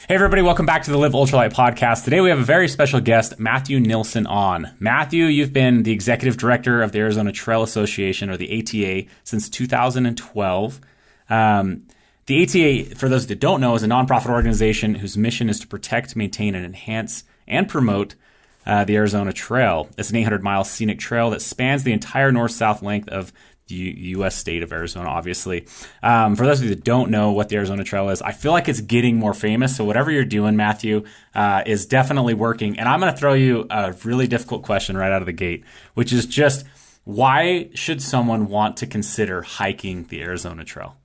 Hey everybody, welcome back to the Live Ultralight podcast. Today we have a very special guest, Matthew Nilsson on. Matthew, you've been the executive director of the Arizona Trail Association, or the ATA, since 2012. The ATA, for those that don't know, is a nonprofit organization whose mission is to protect, maintain, and enhance and promote the Arizona Trail. It's an 800-mile scenic trail that spans the entire north-south length of the U.S. state of Arizona, obviously. For those of you that don't know what the Arizona Trail is, I feel like it's getting more famous. So whatever you're doing, Matthew, is definitely working. And I'm going to throw you a really difficult question right out of the gate, which is just, why should someone want to consider hiking the Arizona Trail?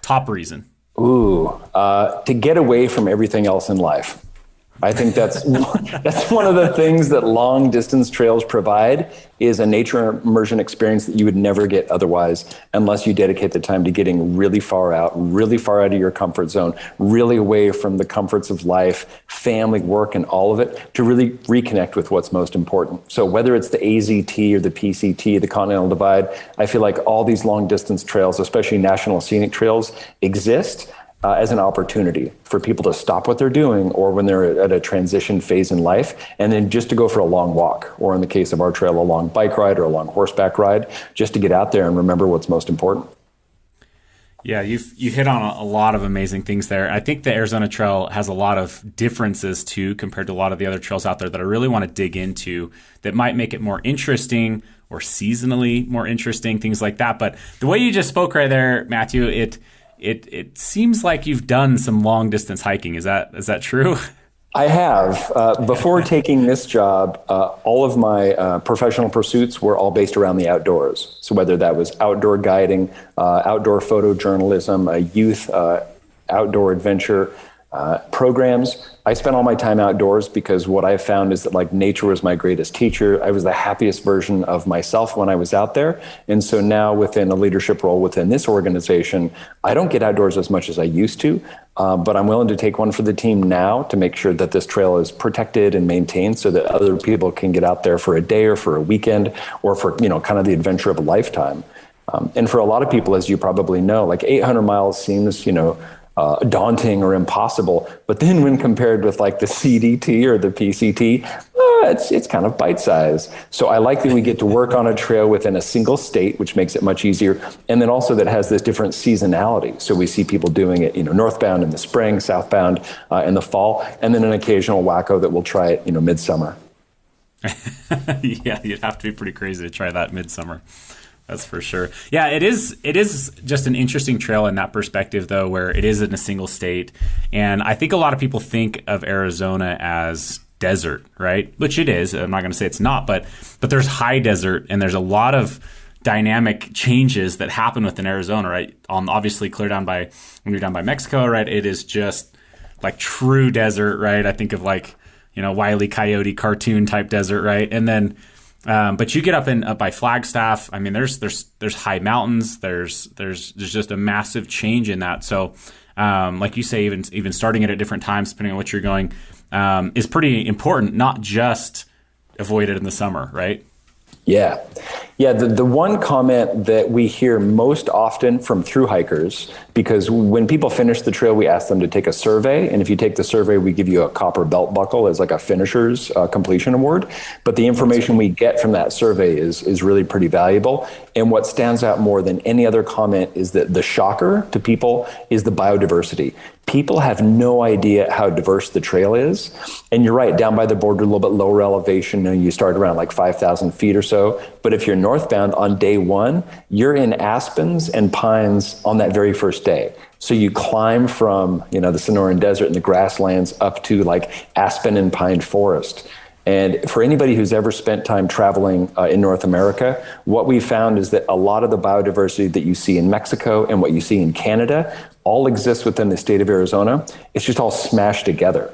Top reason. To get away from everything else in life. I think that's one of the things that long distance trails provide, is a nature immersion experience that you would never get otherwise unless you dedicate the time to getting really far out of your comfort zone, really away from the comforts of life, family, work, and all of it, to really reconnect with what's most important. So whether it's the AZT or the PCT, the Continental Divide, I feel like all these long distance trails, especially national scenic trails, exist as an opportunity for people to stop what they're doing, or when they're at a transition phase in life, and then just to go for a long walk, or in the case of our trail, a long bike ride or a long horseback ride, just to get out there and remember what's most important. Yeah, you hit on a lot of amazing things there. I think the Arizona Trail has a lot of differences too, compared to a lot of the other trails out there, that I really want to dig into, that might make it more interesting or seasonally more interesting, things like that. But the way you just spoke right there, Matthew, it seems like you've done some long distance hiking. Is that true? I have. Before taking this job, all of my professional pursuits were all based around the outdoors. So whether that was outdoor guiding, outdoor photojournalism, youth outdoor adventure programs, I spent all my time outdoors, because what I found is that, like, nature was my greatest teacher. I was the happiest version of myself when I was out there. And so now, within a leadership role within this organization, I don't get outdoors as much as I used to, but I'm willing to take one for the team now to make sure that this trail is protected and maintained, so that other people can get out there for a day or for a weekend, or for, kind of the adventure of a lifetime. And for a lot of people, as you probably know, like 800 miles seems, daunting or impossible. But then when compared with like the CDT or the PCT, it's kind of bite size. So I like that we get to work on a trail within a single state, which makes it much easier. And then also that has this different seasonality. So we see people doing it, northbound in the spring, southbound in the fall, and then an occasional wacko that will try it, midsummer. Yeah, you'd have to be pretty crazy to try that midsummer. That's for sure. Yeah, it is just an interesting trail in that perspective, though, where it is in a single state. And I think a lot of people think of Arizona as desert, right? Which it is. I'm not going to say it's not, but there's high desert, and there's a lot of dynamic changes that happen within Arizona, right? Obviously, when you're down by Mexico, right? It is just like true desert, right? I think of like, Wile E. Coyote cartoon type desert, right? And then but you get up by Flagstaff. I mean, there's high mountains. There's just a massive change in that. So, like you say, even starting it at different times, depending on what you're going, is pretty important. Not just avoid it in the summer, right? Yeah. The one comment that we hear most often from thru hikers, because when people finish the trail, we ask them to take a survey. And if you take the survey, we give you a copper belt buckle as like a finisher's completion award. But the information we get from that survey is really pretty valuable. And what stands out more than any other comment is that the shocker to people is the biodiversity. People have no idea how diverse the trail is. And you're right, down by the border, a little bit lower elevation, you start around like 5,000 feet or so. But if you're northbound on day one, you're in aspens and pines on that very first day. So you climb from, the Sonoran Desert and the grasslands up to like aspen and pine forest. And for anybody who's ever spent time traveling in North America, what we found is that a lot of the biodiversity that you see in Mexico and what you see in Canada all exists within the state of Arizona. It's just all smashed together.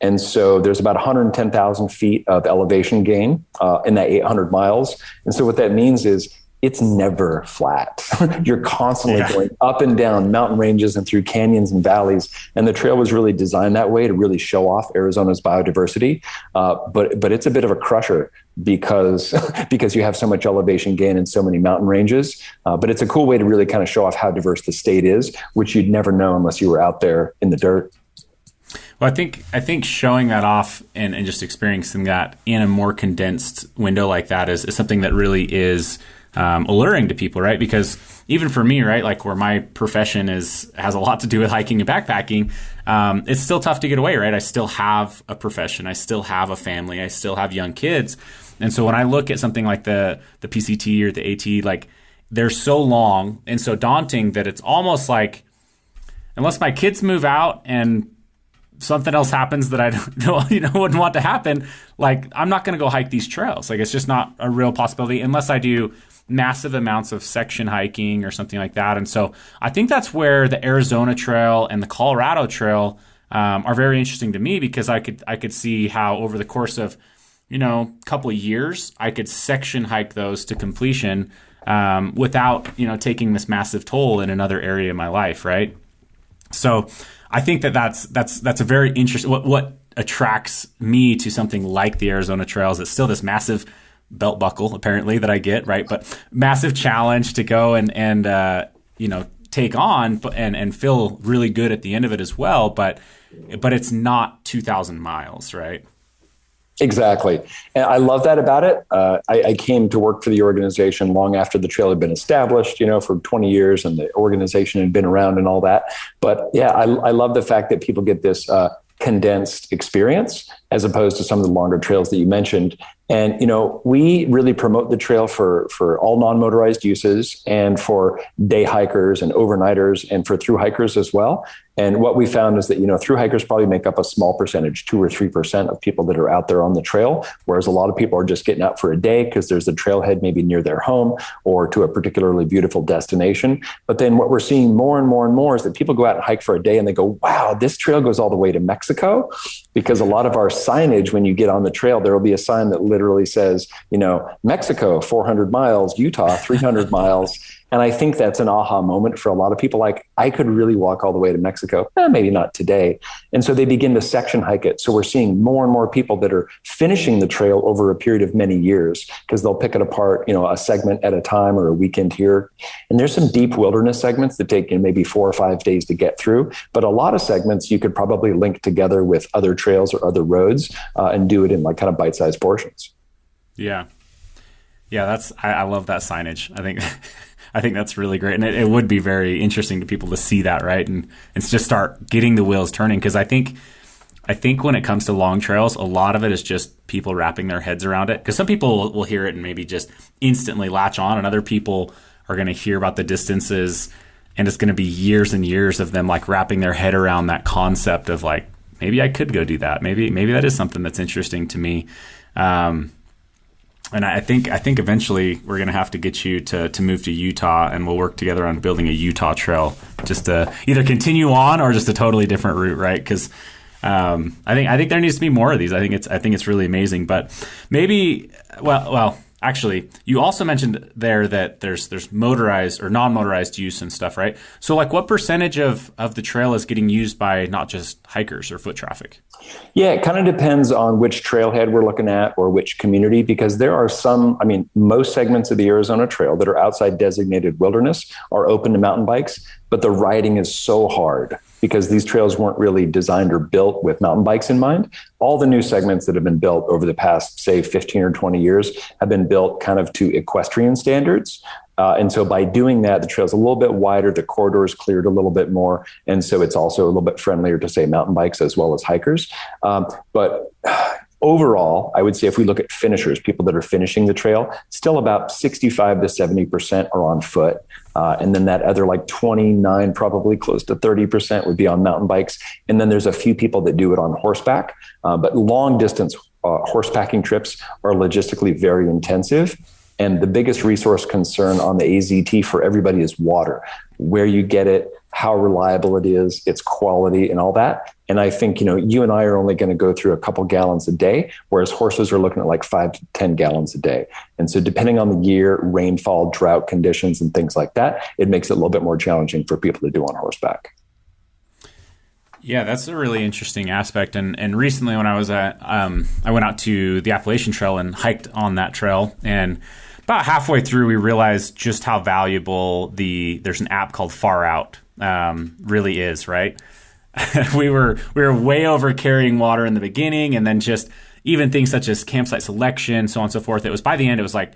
And so there's about 110,000 feet of elevation gain in that 800 miles. And so what that means is it's never flat. You're constantly going up and down mountain ranges and through canyons and valleys. And the trail was really designed that way to really show off Arizona's biodiversity. But it's a bit of a crusher because you have so much elevation gain and so many mountain ranges. But it's a cool way to really kind of show off how diverse the state is, which you'd never know unless you were out there in the dirt. Well, I think showing that off and just experiencing that in a more condensed window like that is something that really is alluring to people, right? Because even for me, right, like where my profession has a lot to do with hiking and backpacking, it's still tough to get away, right? I still have a profession, I still have a family, I still have young kids, and so when I look at something like the PCT or the AT, like they're so long and so daunting that it's almost like, unless my kids move out and something else happens that I don't, wouldn't want to happen, like I'm not going to go hike these trails. Like it's just not a real possibility unless I do massive amounts of section hiking or something like that. And so I think that's where the Arizona Trail and the Colorado Trail are very interesting to me, because I could see how over the course of couple of years I could section hike those to completion without taking this massive toll in another area of my life, right? So I think that's a very interesting. What attracts me to something like the Arizona Trails is still this massive belt buckle, apparently, that I get, right? But massive challenge to go and take on and feel really good at the end of it as well. But it's not 2,000 miles, right? Exactly. And I love that about it. I came to work for the organization long after the trail had been established, for 20 years, and the organization had been around and all that. But yeah, I love the fact that people get this condensed experience as opposed to some of the longer trails that you mentioned. And, we really promote the trail for all non-motorized uses and for day hikers and overnighters and for through hikers as well. And what we found is that, through hikers probably make up a small percentage, 2 or 3% of people that are out there on the trail, whereas a lot of people are just getting out for a day because there's a trailhead maybe near their home or to a particularly beautiful destination. But then what we're seeing more and more and more is that people go out and hike for a day and they go, wow, this trail goes all the way to Mexico, because a lot of our signage, when you get on the trail, there will be a sign that literally says, Mexico, 400 miles, Utah, 300 miles. And I think that's an aha moment for a lot of people. Like, I could really walk all the way to Mexico. Maybe not today. And so they begin to section hike it. So we're seeing more and more people that are finishing the trail over a period of many years, because they'll pick it apart, a segment at a time or a weekend here. And there's some deep wilderness segments that take maybe 4 or 5 days to get through. But a lot of segments you could probably link together with other trails or other roads and do it in like kind of bite-sized portions. Yeah. Yeah, I love that signage. I think that's really great. And it would be very interesting to people to see that, right? And just start getting the wheels turning. Because I think when it comes to long trails, a lot of it is just people wrapping their heads around it. Because some people will hear it and maybe just instantly latch on, and other people are going to hear about the distances, and it's going to be years and years of them like wrapping their head around that concept of like, maybe I could go do that. Maybe that is something that's interesting to me. And I think eventually we're going to have to get you to move to Utah, and we'll work together on building a Utah trail, just to either continue on or just a totally different route, right? Because I think there needs to be more of these. I think it's really amazing. But maybe actually, you also mentioned there that there's motorized or non-motorized use and stuff, right? So like, what percentage of the trail is getting used by not just hikers or foot traffic? Yeah, it kind of depends on which trailhead we're looking at or which community, because there are most segments of the Arizona Trail that are outside designated wilderness are open to mountain bikes, but the riding is so hard because these trails weren't really designed or built with mountain bikes in mind. All the new segments that have been built over the past, say, 15 or 20 years have been built kind of to equestrian standards. And so by doing that, the trail's a little bit wider, the corridor is cleared a little bit more. And so it's also a little bit friendlier to, say, mountain bikes as well as hikers. But overall, I would say if we look at finishers, people that are finishing the trail, still about 65 to 70% are on foot. And then that other like 29, probably close to 30% would be on mountain bikes. And then there's a few people that do it on horseback. But long distance horsebacking trips are logistically very intensive. And the biggest resource concern on the AZT for everybody is water, where you get it, how reliable it is, its quality and all that. And I think, you and I are only going to go through a couple gallons a day, whereas horses are looking at like 5 to 10 gallons a day. And so depending on the year, rainfall, drought conditions, and things like that, it makes it a little bit more challenging for people to do on horseback. Yeah, that's a really interesting aspect. And recently when I was I went out to the Appalachian Trail and hiked on that trail, and about halfway through, we realized just how valuable there's an app called FarOut really is, right? we were way over carrying water in the beginning, and then just even things such as campsite selection, so on and so forth. It was by the end, it was like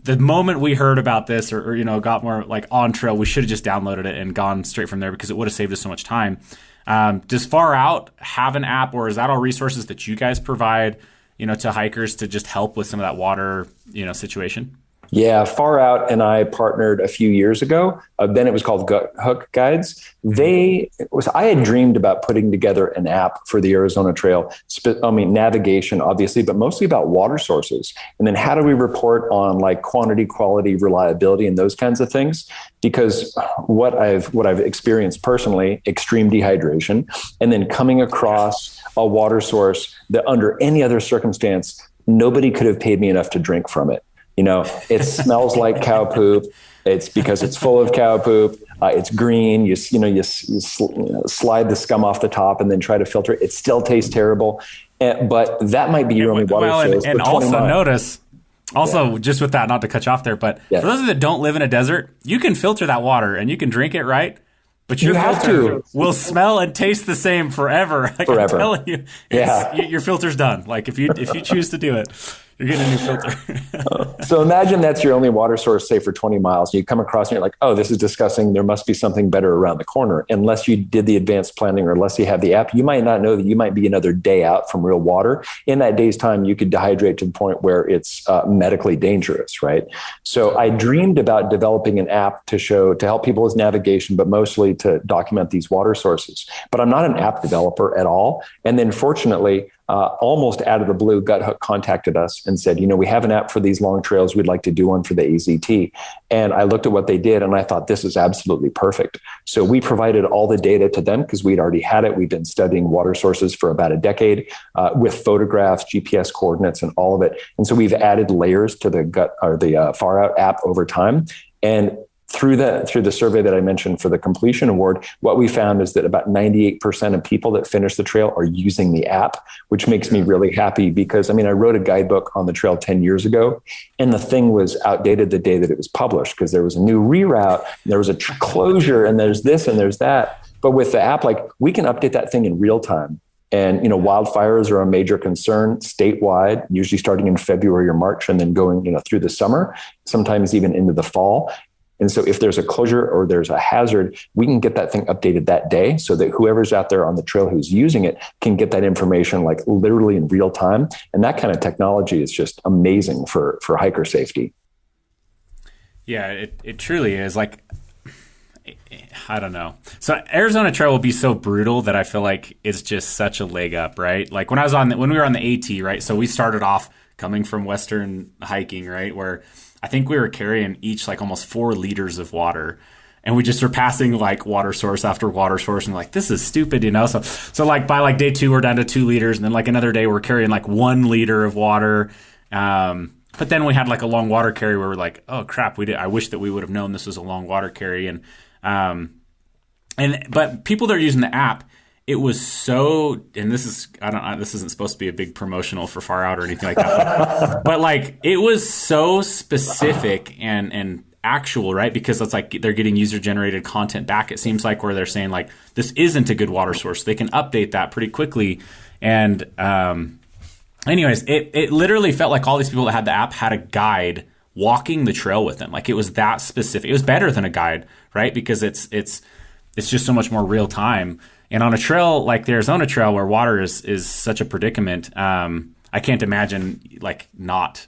the moment we heard about this or got more like on trail, we should have just downloaded it and gone straight from there because it would have saved us so much time. Does FarOut have an app, or is that all resources that you guys provide, to hikers to just help with some of that water, situation? Yeah, FarOut and I partnered a few years ago. Then it was called Gut Hook Guides. I had dreamed about putting together an app for the Arizona Trail. Navigation, obviously, but mostly about water sources. And then how do we report on like quantity, quality, reliability, and those kinds of things? Because what I've experienced personally, extreme dehydration, and then coming across a water source that under any other circumstance, nobody could have paid me enough to drink from it. It smells like cow poop. It's because it's full of cow poop. It's green. You slide the scum off the top and then try to filter it. It still tastes terrible. But that might be your only water source. And also notice, just with that, not to cut you off there, but for those that don't live in a desert, you can filter that water and you can drink it, right? But your filter will smell and taste the same forever. Forever. I'm telling you, your filter's done. Like if you choose to do it, you're getting a new filter. So imagine that's your only water source, say for 20 miles. You come across and you're like, oh, this is disgusting. There must be something better around the corner. Unless you did the advanced planning or unless you have the app, you might not know that you might be another day out from real water. In that day's time, you could dehydrate to the point where it's medically dangerous, right? So I dreamed about developing an app to help people with navigation, but mostly to document these water sources. But I'm not an app developer at all. And then fortunately, almost out of the blue, Gut Hook contacted us and said, we have an app for these long trails. We'd like to do one for the AZT. And I looked at what they did and I thought, this is absolutely perfect. So we provided all the data to them because we'd already had it. We've been studying water sources for about a decade with photographs, GPS coordinates, and all of it. And so we've added layers to the FarOut app over time. And through the survey that I mentioned for the completion award, what we found is that about 98% of people that finish the trail are using the app, which makes me really happy because, I wrote a guidebook on the trail 10 years ago, and the thing was outdated the day that it was published because there was a new reroute, and there was a closure, and there's this and there's that. But with the app, we can update that thing in real time. And, wildfires are a major concern statewide, usually starting in February or March and then going, through the summer, sometimes even into the fall. And so if there's a closure or there's a hazard, we can get that thing updated that day so that whoever's out there on the trail who's using it can get that information literally in real time. And that kind of technology is just amazing for hiker safety. Yeah, it truly is. I don't know. So Arizona Trail will be so brutal that I feel like it's just such a leg up, right? Like when we were on the AT, right? So we started off coming from Western hiking, right? Where I think we were carrying each almost 4 liters of water, and we just were passing water source after water source, and this is stupid, So by day 2 we're down to 2 liters, and then another day we're carrying 1 liter of water. But then we had a long water carry where we're like, oh crap, I wish that we would have known this was a long water carry, but people that are using the app, it was so, and this isn't supposed to be a big promotional for FarOut or anything like that, but it was so specific and actual, right? Because it's they're getting user generated content back. It seems where they're saying this isn't a good water source. They can update that pretty quickly. And anyways, it literally felt like all these people that had the app had a guide walking the trail with them. It was that specific. It was better than a guide, right? Because it's just so much more real time. And on a trail like the Arizona Trail, where water is such a predicament, I can't imagine not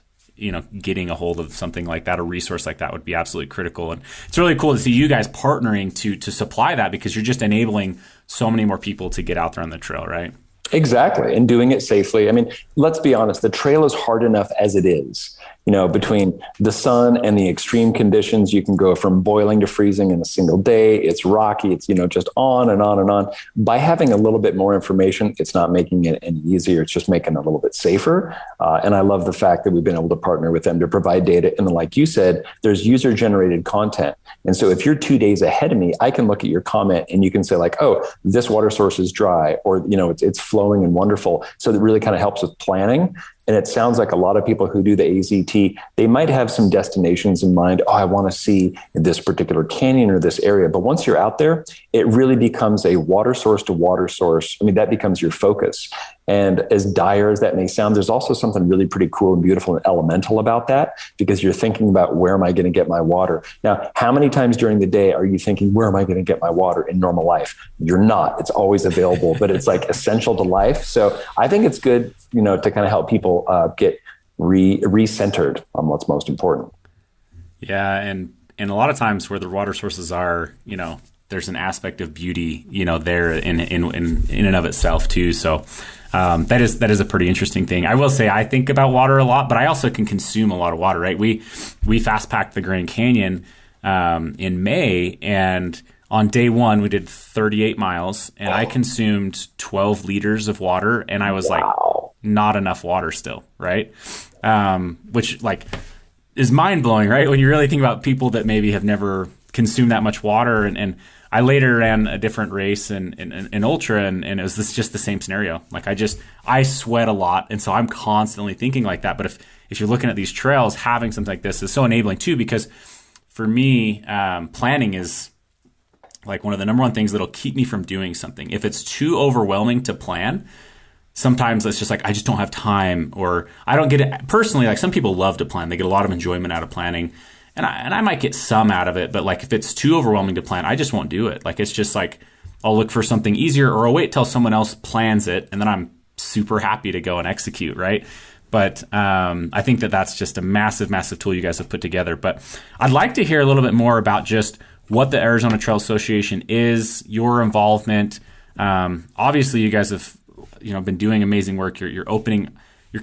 getting a hold of something like that. A resource like that would be absolutely critical. And it's really cool to see you guys partnering to supply that because you're just enabling so many more people to get out there on the trail, right? Exactly, and doing it safely. Let's be honest, the trail is hard enough as it is. Between the sun and the extreme conditions, you can go from boiling to freezing in a single day. It's rocky. It's, just on and on and on. By having a little bit more information, it's not making it any easier. It's just making it a little bit safer. And I love the fact that we've been able to partner with them to provide data. And then, like you said, there's user generated content. And so if you're 2 days ahead of me, I can look at your comment and you can say oh, this water source is dry, or, it's flowing and wonderful. So that really kind of helps with planning. And it sounds like a lot of people who do the AZT, they might have some destinations in mind. Oh, I want to see this particular canyon or this area. But once you're out there, it really becomes a water source to water source. I mean, that becomes your focus. And as dire as that may sound, there's also something really pretty cool and beautiful and elemental about that, because you're thinking about, where am I going to get my water? Now, how many times during the day are you thinking, where am I going to get my water in normal life? You're not. It's always available, but it's like essential to life. So I think it's good, to kind of help people get recentered on what's most important. Yeah. And a lot of times where the water sources are, there's an aspect of beauty, there in and of itself too. So that is a pretty interesting thing. I will say I think about water a lot, but I also can consume a lot of water, right? We fast packed the Grand Canyon in May, and on day one we did 38 miles, and I consumed 12 liters of water, and I was like, not enough water still, right? Which like is mind blowing, right? When you really think about people that maybe have never consumed that much water. And I later ran a different race in ultra, and it was just the same scenario. Like I sweat a lot, and so I'm constantly thinking like that. But if you're looking at these trails, having something like this is so enabling too, because for me, planning is like one of the number one things that'll keep me from doing something. If it's too overwhelming to plan, sometimes it's just like, I just don't have time, or I don't get it personally. Like some people love to plan. They get a lot of enjoyment out of planning, and I might get some out of it, but like if it's too overwhelming to plan, I just won't do it. Like it's just like, I'll look for something easier, or I'll wait till someone else plans it, and then I'm super happy to go and execute, right? But I think that's just a massive, massive tool you guys have put together. But I'd like to hear a little bit more about just what the Arizona Trail Association is, your involvement. Obviously, you guys have been doing amazing work. You're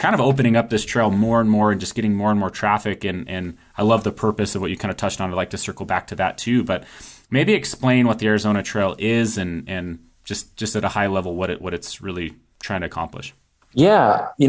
kind of opening up this trail more and more, and just getting more and more traffic. And I love the purpose of what you kind of touched on. I'd like to circle back to that too. But maybe explain what the Arizona Trail is, and just at a high level what it's really trying to accomplish. Yeah, you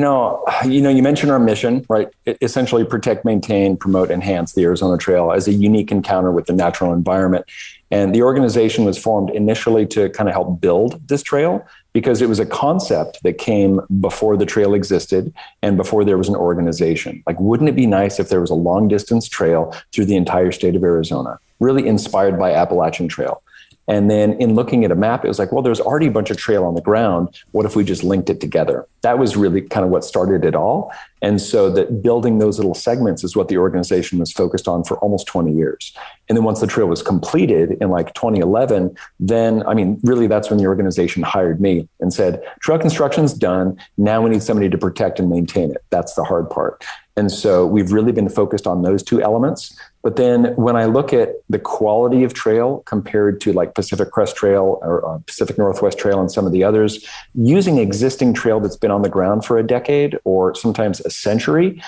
mentioned our mission, right? Essentially protect, maintain, promote, enhance the Arizona Trail as a unique encounter with the natural environment. And the organization was formed initially to kind of help build this trail, because it was a concept that came before the trail existed and before there was an organization. Like, wouldn't it be nice if there was a long distance trail through the entire state of Arizona, really inspired by Appalachian Trail? And then in looking at a map, it was like, well, there's already a bunch of trail on the ground. What if we just linked it together? That was really kind of what started it all. And so that building those little segments is what the organization was focused on for almost 20 years. And then once the trail was completed in like 2011, then, really that's when the organization hired me and said, trail construction's done. Now we need somebody to protect and maintain it. That's the hard part. And so we've really been focused on those two elements. But then when I look at the quality of trail compared to like Pacific Crest Trail or Pacific Northwest Trail and some of the others, using existing trail that's been on the ground for a decade or sometimes a century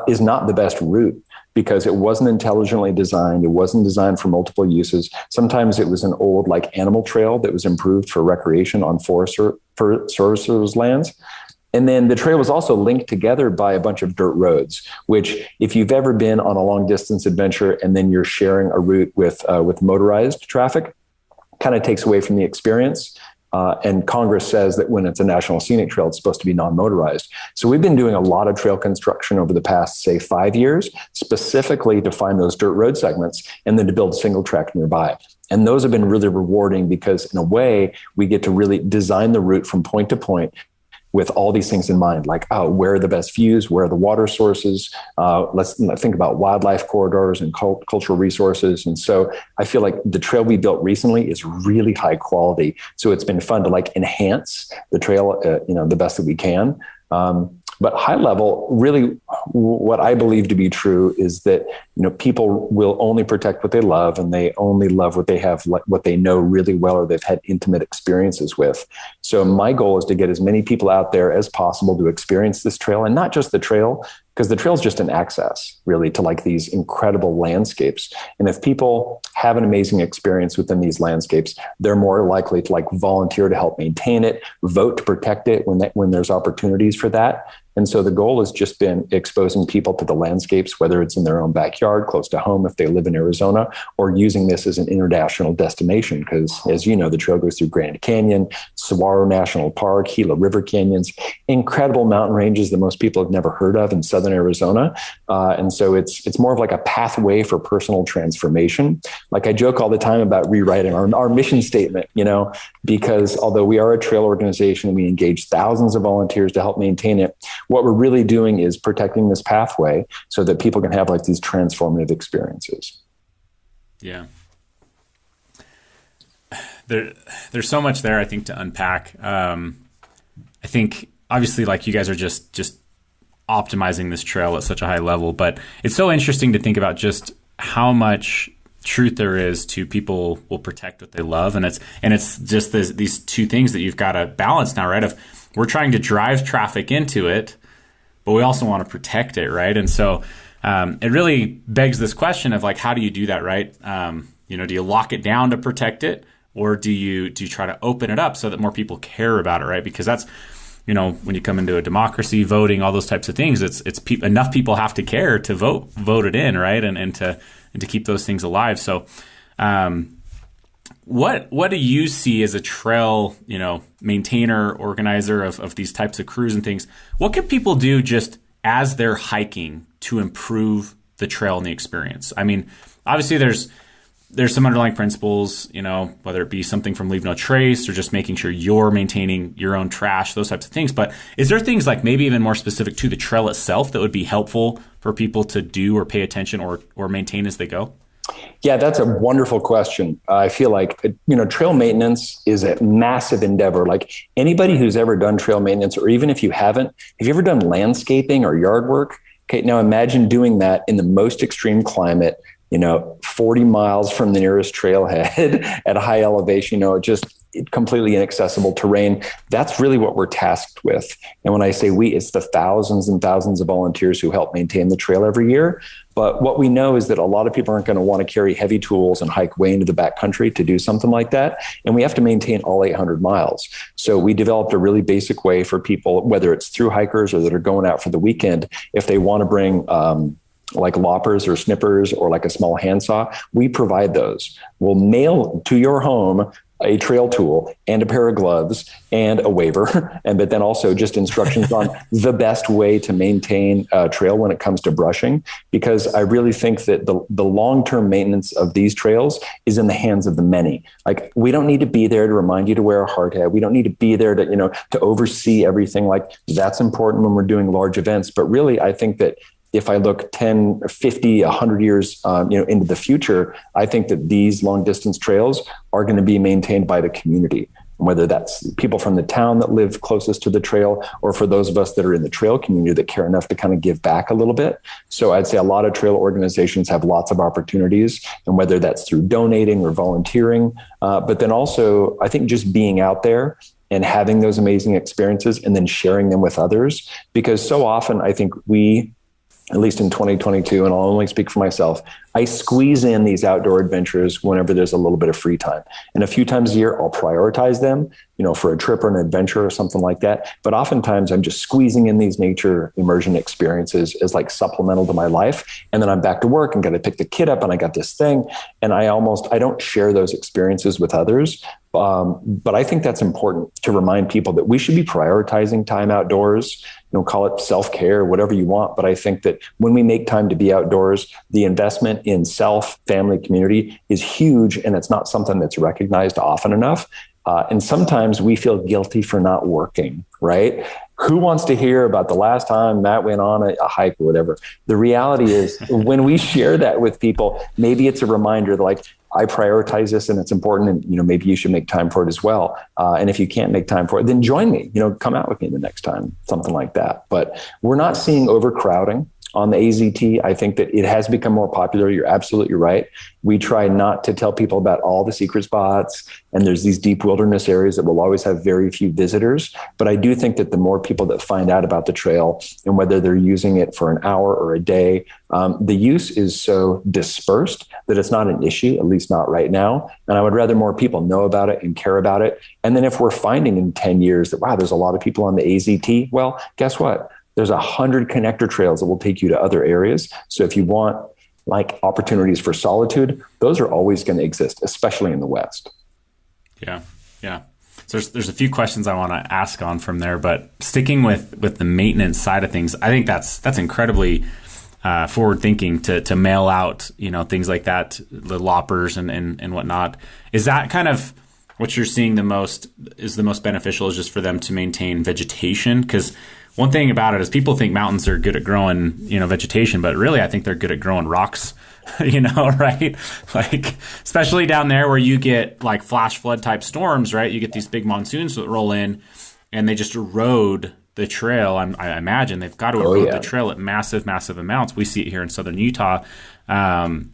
is not the best route, because it wasn't intelligently designed. It wasn't designed for multiple uses. Sometimes it was an old like animal trail that was improved for recreation on Forest Service's lands. And then the trail was also linked together by a bunch of dirt roads, which if you've ever been on a long distance adventure and then you're sharing a route with motorized traffic, kind of takes away from the experience. And Congress says that when it's a national scenic trail, it's supposed to be non-motorized. So we've been doing a lot of trail construction over the past, say, 5 years, specifically to find those dirt road segments and then to build single track nearby. And those have been really rewarding, because in a way, we get to really design the route from point to point with all these things in mind, like, where are the best views? Where are the water sources? Let's think about wildlife corridors and cultural resources. And so I feel like the trail we built recently is really high quality. So it's been fun to like enhance the trail, the best that we can. But high level, really what I believe to be true is that, people will only protect what they love, and they only love what they have, what they know really well, or they've had intimate experiences with. So my goal is to get as many people out there as possible to experience this trail, and not just the trail, because the trail is just an access really to like these incredible landscapes. And if people have an amazing experience within these landscapes, they're more likely to like volunteer to help maintain it, vote to protect it when there's opportunities for that. And so the goal has just been exposing people to the landscapes, whether it's in their own backyard, close to home, if they live in Arizona, or using this as an international destination. Because as you know, the trail goes through Grand Canyon, Saguaro National Park, Gila River Canyons, incredible mountain ranges that most people have never heard of in southern Arizona. And so it's more of like a pathway for personal transformation. Like I joke all the time about rewriting our mission statement, because although we are a trail organization, we engage thousands of volunteers to help maintain it. What we're really doing is protecting this pathway so that people can have like these transformative experiences. Yeah. There's so much there, I think, to unpack. I think obviously like you guys are just optimizing this trail at such a high level, but it's so interesting to think about just how much truth there is to people will protect what they love. And it's just these two things that you've got to balance now, right? Of we're trying to drive traffic into it, but we also want to protect it, right? And so it really begs this question of like, how do you do that, right? Do you lock it down to protect it, or do you try to open it up so that more people care about it, right? Because that's, when you come into a democracy, voting, all those types of things, it's enough people have to care to vote it in, right? And to keep those things alive. So, what do you see as a trail, maintainer, organizer of these types of crews and things? What can people do just as they're hiking to improve the trail and the experience? I mean, obviously there's some underlying principles, whether it be something from leave no trace or just making sure you're maintaining your own trash, those types of things. But is there things like maybe even more specific to the trail itself that would be helpful for people to do or pay attention or maintain as they go? Yeah, that's a wonderful question. I feel like, trail maintenance is a massive endeavor. Like anybody who's ever done trail maintenance, or even if you haven't, have you ever done landscaping or yard work? Okay, now imagine doing that in the most extreme climate, 40 miles from the nearest trailhead at a high elevation, just completely inaccessible terrain. That's really what we're tasked with. And when I say we, it's the thousands and thousands of volunteers who help maintain the trail every year. But what we know is that a lot of people aren't going to want to carry heavy tools and hike way into the backcountry to do something like that. And we have to maintain all 800 miles. So we developed a really basic way for people, whether it's through hikers or that are going out for the weekend, if they want to bring like loppers or snippers or like a small handsaw, we provide those. We'll mail to your home a trail tool and a pair of gloves and a waiver, but then also just instructions on the best way to maintain a trail when it comes to brushing. Because I really think that the long-term maintenance of these trails is in the hands of the many. Like we don't need to be there to remind you to wear a hard hat. We don't need to be there to oversee everything. Like that's important when we're doing large events. But really, I think that if I look 10, 50, 100 years, into the future, I think that these long distance trails are going to be maintained by the community, whether that's people from the town that live closest to the trail, or for those of us that are in the trail community that care enough to kind of give back a little bit. So I'd say a lot of trail organizations have lots of opportunities, and whether that's through donating or volunteering, but then also I think just being out there and having those amazing experiences and then sharing them with others, because so often I think we, at least in 2022, and I'll only speak for myself, I squeeze in these outdoor adventures whenever there's a little bit of free time. And a few times a year, I'll prioritize them, for a trip or an adventure or something like that. But oftentimes I'm just squeezing in these nature immersion experiences as like supplemental to my life. And then I'm back to work and got to pick the kid up and I got this thing. And I don't share those experiences with others. But I think that's important to remind people that we should be prioritizing time outdoors, call it self-care, whatever you want. But I think that when we make time to be outdoors, the investment in self, family, community is huge. And it's not something that's recognized often enough. And sometimes we feel guilty for not working, right? Who wants to hear about the last time Matt went on a hike or whatever? The reality is when we share that with people, maybe it's a reminder that like, I prioritize this and it's important, and maybe you should make time for it as well. And if you can't make time for it, then join me. Come out with me the next time, something like that. But we're not seeing overcrowding. on the AZT. I think that it has become more popular. You're absolutely right. We try not to tell people about all the secret spots, and there's these deep wilderness areas that will always have very few visitors. But I do think that the more people that find out about the trail, and whether they're using it for an hour or a day, the use is so dispersed that it's not an issue, at least not right now. And I would rather more people know about it and care about it. And then if we're finding in 10 years that, wow, there's a lot of people on the AZT, well, guess what? There's 100 connector trails that will take you to other areas. So if you want like opportunities for solitude, those are always going to exist, especially in the West. Yeah. Yeah. So there's a few questions I want to ask on from there, but sticking with the maintenance side of things, I think that's incredibly forward thinking to mail out, things like that, the loppers and whatnot. Is that kind of what you're seeing the most beneficial, is just for them to maintain vegetation? Because one thing about it is people think mountains are good at growing, vegetation, but really I think they're good at growing rocks, right? Like, especially down there where you get like flash flood type storms, right? You get these big monsoons that roll in and they just erode the trail. I imagine they've got to erode the trail at massive, massive amounts. We see it here in southern Utah, and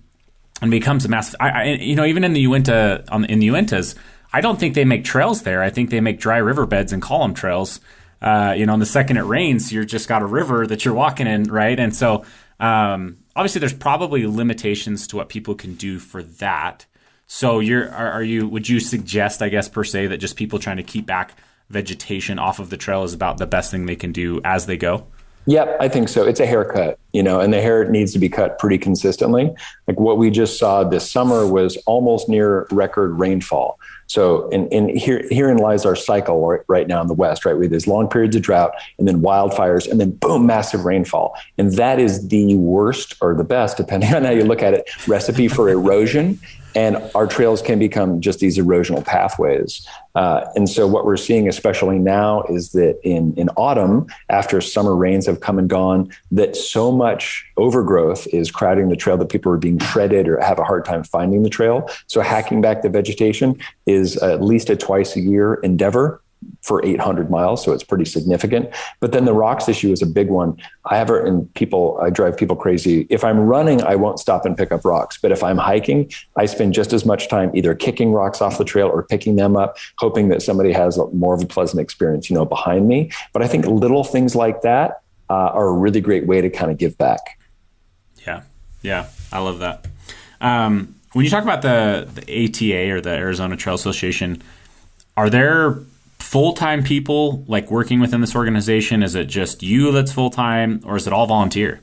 becomes a massive. Even in the Uinta, in the Uintas, I don't think they make trails there. I think they make dry riverbeds and call them trails. And the second it rains, you're just got a river that you're walking in, right? And so, obviously, there's probably limitations to what people can do for that. So, would you suggest, I guess, per se, that just people trying to keep back vegetation off of the trail is about the best thing they can do as they go? Yep, I think so. It's a haircut, and the hair needs to be cut pretty consistently. Like what we just saw this summer was almost near record rainfall. So herein lies our cycle right now in the West, right? We have these long periods of drought and then wildfires and then boom, massive rainfall. And that is the worst or the best, depending on how you look at it, recipe for erosion. And our trails can become just these erosional pathways. And so what we're seeing, especially now, is that in autumn, after summer rains have come and gone, that so much overgrowth is crowding the trail that people are being shredded or have a hard time finding the trail. So hacking back the vegetation is at least a twice a year endeavor for 800 miles. So it's pretty significant. But then the rocks issue is a big one. I drive people crazy. If I'm running, I won't stop and pick up rocks. But if I'm hiking, I spend just as much time either kicking rocks off the trail or picking them up, hoping that somebody has more of a pleasant experience, behind me. But I think little things like that are a really great way to kind of give back. Yeah. I love that. When you talk about the ATA or the Arizona Trail Association, are there full-time people like working within this organization? Is it just you that's full-time, or is it all volunteer?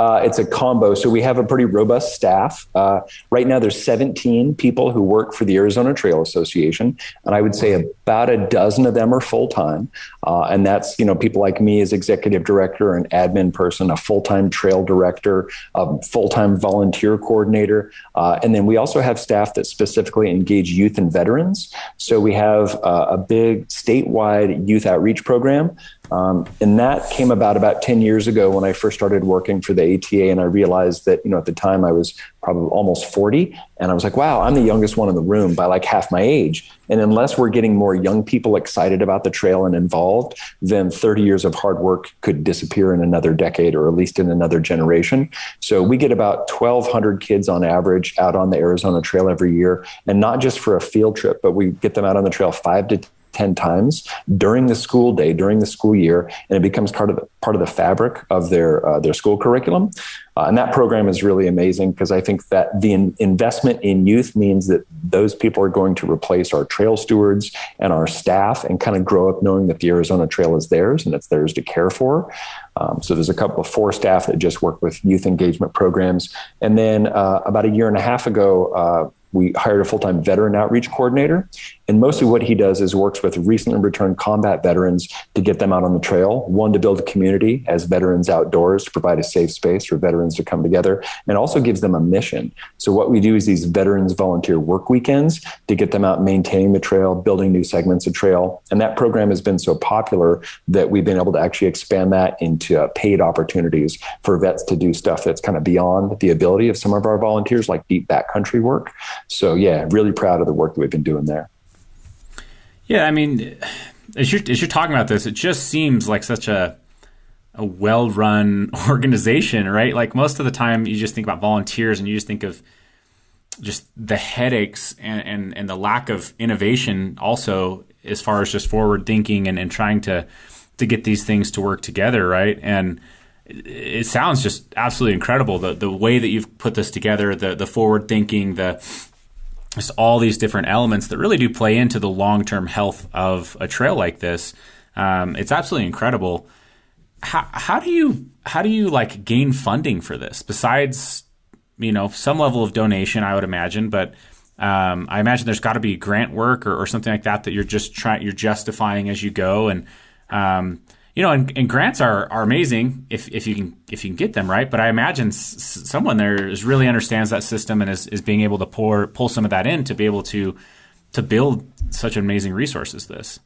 It's a combo. So we have a pretty robust staff. Right now, there's 17 people who work for the Arizona Trail Association. And I would say about a dozen of them are full-time. And that's, people like me as executive director, an admin person, a full-time trail director, a full-time volunteer coordinator. And then we also have staff that specifically engage youth and veterans. So we have a big statewide youth outreach program. And that came about 10 years ago when I first started working for the ATA. And I realized that, at the time I was probably almost 40. And I was like, wow, I'm the youngest one in the room by like half my age. And unless we're getting more young people excited about the trail and involved, then 30 years of hard work could disappear in another decade or at least in another generation. So we get about 1,200 kids on average out on the Arizona Trail every year. And not just for a field trip, but we get them out on the trail 5 to 10 times during the school day, during the school year, and it becomes part of the fabric of their school curriculum. And that program is really amazing because I think that the investment in youth means that those people are going to replace our trail stewards and our staff and kind of grow up knowing that the Arizona Trail is theirs and it's theirs to care for. So there's a couple of 4 staff that just work with youth engagement programs. And then about a year and a half ago, we hired a full-time veteran outreach coordinator. And mostly what he does is works with recently returned combat veterans to get them out on the trail, one, to build a community as veterans outdoors, to provide a safe space for veterans to come together, and also gives them a mission. So what we do is these veterans volunteer work weekends to get them out maintaining the trail, building new segments of trail. And that program has been so popular that we've been able to actually expand that into paid opportunities for vets to do stuff that's kind of beyond the ability of some of our volunteers, like deep backcountry work. So yeah, really proud of the work that we've been doing there. Yeah, I mean, as you're talking about this, it just seems like such a a well-run organization, right? Like most of the time you just think about volunteers and you just think of just the headaches and the lack of innovation also as far as just forward thinking and trying to get these things to work together, right? And it sounds just absolutely incredible, the way that you've put this together, the forward thinking, just all these different elements that really do play into the long-term health of a trail like this. It's absolutely incredible. How do you like gain funding for this besides, some level of donation, I would imagine, but I imagine there's got to be grant work or something like that you're you're justifying as you go. And, and grants are amazing if you can get them, right. But I imagine someone there really understands that system and is being able to pull some of that in to be able to build such amazing resource as this.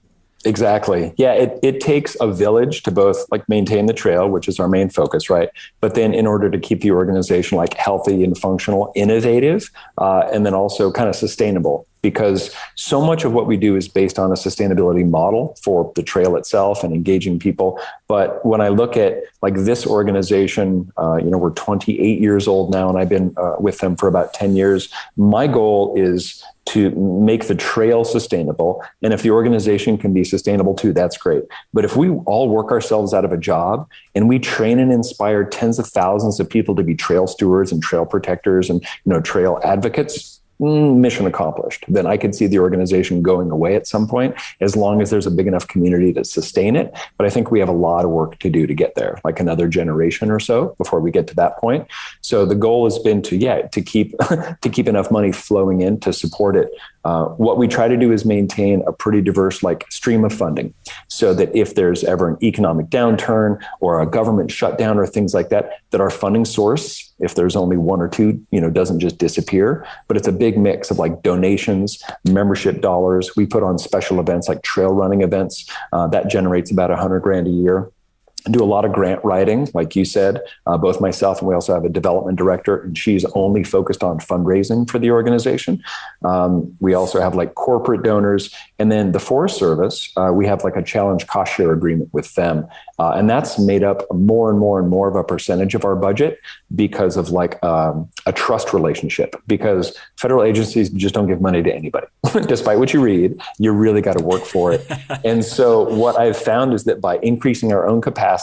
Exactly. Yeah, it takes a village to both like maintain the trail, which is our main focus, right? But then in order to keep the organization like healthy and functional, innovative, and then also kind of sustainable, because so much of what we do is based on a sustainability model for the trail itself and engaging people. But when I look at like this organization, we're 28 years old now, and I've been with them for about 10 years. My goal is to make the trail sustainable. And if the organization can be sustainable too, that's great. But if we all work ourselves out of a job and we train and inspire tens of thousands of people to be trail stewards and trail protectors and, trail advocates, mission accomplished. Then I could see the organization going away at some point, as long as there's a big enough community to sustain it. But I think we have a lot of work to do to get there, like another generation or so before we get to that point. So the goal has been to keep enough money flowing in to support it. What we try to do is maintain a pretty diverse stream of funding, so that if there's ever an economic downturn or a government shutdown or things like that, that our funding source, if there's only one or two, doesn't just disappear, but it's a big mix of donations, membership dollars. We put on special events like trail running events that generates about $100,000 a year. Do a lot of grant writing, like you said, both myself and we also have a development director, and she's only focused on fundraising for the organization. We also have corporate donors, and then the Forest Service, we have a challenge cost share agreement with them. And that's made up more and more and more of a percentage of our budget because of a trust relationship, because federal agencies just don't give money to anybody. Despite what you read, you really got to work for it. And so what I've found is that by increasing our own capacity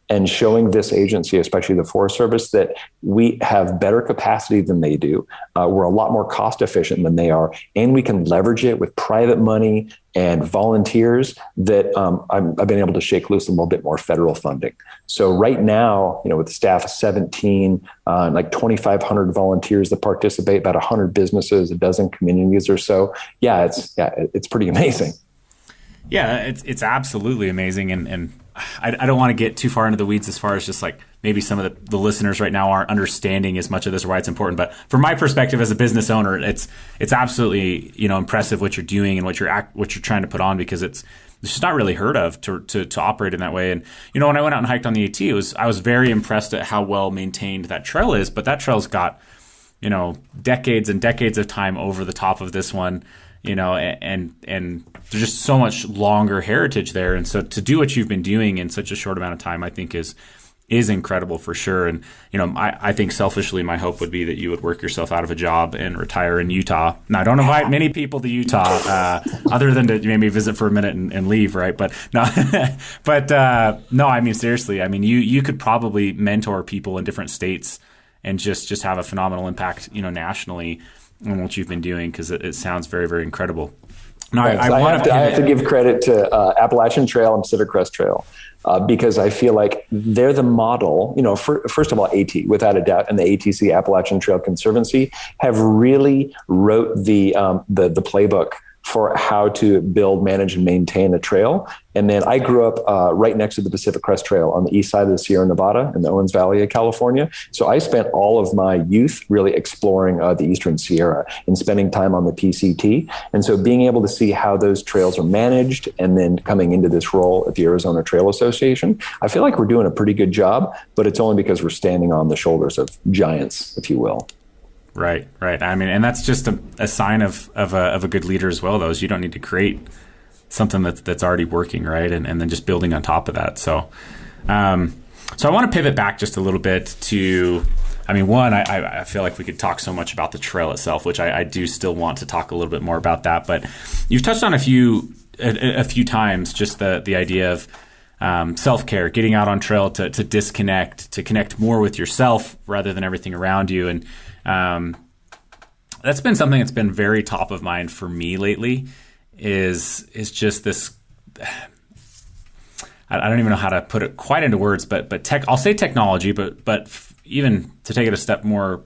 and showing this agency, especially the Forest Service, that we have better capacity than they do. We're a lot more cost efficient than they are, and we can leverage it with private money and volunteers, that I've been able to shake loose a little bit more federal funding. So right now, with a staff of 17, 2,500 volunteers that participate, about 100 businesses, a dozen communities or so. It's pretty amazing. Yeah, it's absolutely amazing. And I don't want to get too far into the weeds as far as just maybe some of the listeners right now aren't understanding as much of this or why it's important. But from my perspective as a business owner, it's absolutely, impressive what you're doing and what you're trying to put on, because it's just not really heard of to operate in that way. And, when I went out and hiked on the AT, I was very impressed at how well maintained that trail is. But that trail's got, decades and decades of time over the top of this one. And there's just so much longer heritage there. And so to do what you've been doing in such a short amount of time, I think is incredible for sure. And, I think selfishly, my hope would be that you would work yourself out of a job and retire in Utah. Now, I don't invite many people to Utah, other than to maybe visit for a minute and leave. Right. But no, no, I mean, seriously, I mean, you could probably mentor people in different states and just have a phenomenal impact, nationally on what you've been doing, because it sounds very, very incredible. No, I have to give credit to Appalachian Trail and Pacific Crest Trail, because I feel like they're the model. First of all, AT, without a doubt, and the ATC, Appalachian Trail Conservancy, have really wrote the playbook for how to build, manage, and maintain a trail. And then I grew up right next to the Pacific Crest Trail on the east side of the Sierra Nevada in the Owens Valley of California. So I spent all of my youth really exploring the Eastern Sierra and spending time on the PCT. And so being able to see how those trails are managed, and then coming into this role at the Arizona Trail Association, I feel like we're doing a pretty good job, but it's only because we're standing on the shoulders of giants, if you will. Right. I mean, and that's just a sign of a good leader as well, though, is you don't need to create something that's already working, right? And then just building on top of that. So, So I want to pivot back just a little bit to, I mean, one, I feel like we could talk so much about the trail itself, which I do still want to talk a little bit more about that. But you've touched on a few times just the idea of self-care, getting out on trail to disconnect, to connect more with yourself rather than everything around you. And that's been something that's been very top of mind for me lately, is just this, I don't even know how to put it quite into words, but I'll say technology, but even to take it a step more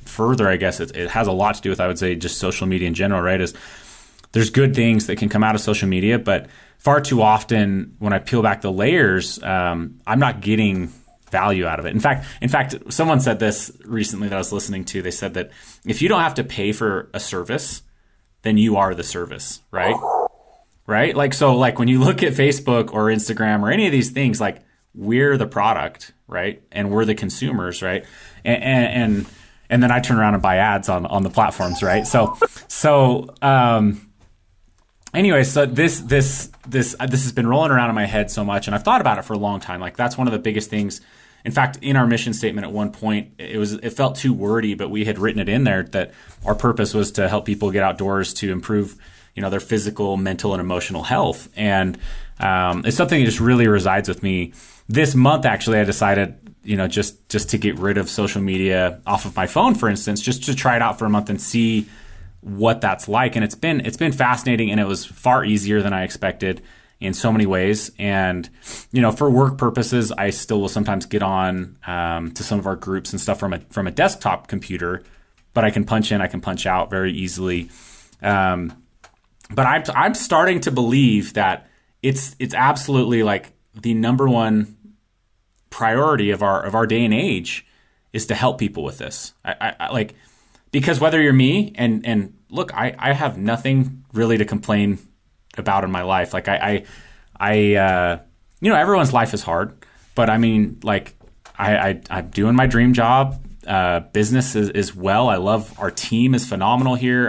further, I guess it has a lot to do with, I would say, just social media in general, right? Is there's good things that can come out of social media, but far too often when I peel back the layers, I'm not getting value out of it. In fact, someone said this recently that I was listening to. They said that if you don't have to pay for a service, then you are the service, right? Right? Like, so like when you look at Facebook or Instagram or any of these things, like we're the product, right? And we're the consumers, right? And then I turn around and buy ads on the platforms, right? Anyway, so this has been rolling around in my head so much, and I've thought about it for a long time. Like that's one of the biggest things. In fact, in our mission statement at one point, it felt too wordy, but we had written it in there that our purpose was to help people get outdoors to improve, their physical, mental, and emotional health. And it's something that just really resides with me. This month, actually, I decided, just to get rid of social media off of my phone, for instance, just to try it out for a month and see what that's like. And it's been fascinating, and it was far easier than I expected in so many ways. And, for work purposes, I still will sometimes get on to some of our groups and stuff from a desktop computer, but I can punch in, I can punch out very easily. But I'm starting to believe that it's absolutely like the number one priority of our day and age is to help people with this. I like, because whether you're me and look, I have nothing really to complain about in my life. Like everyone's life is hard, but I mean, like I'm doing my dream job. Business is well. I love our team is phenomenal here.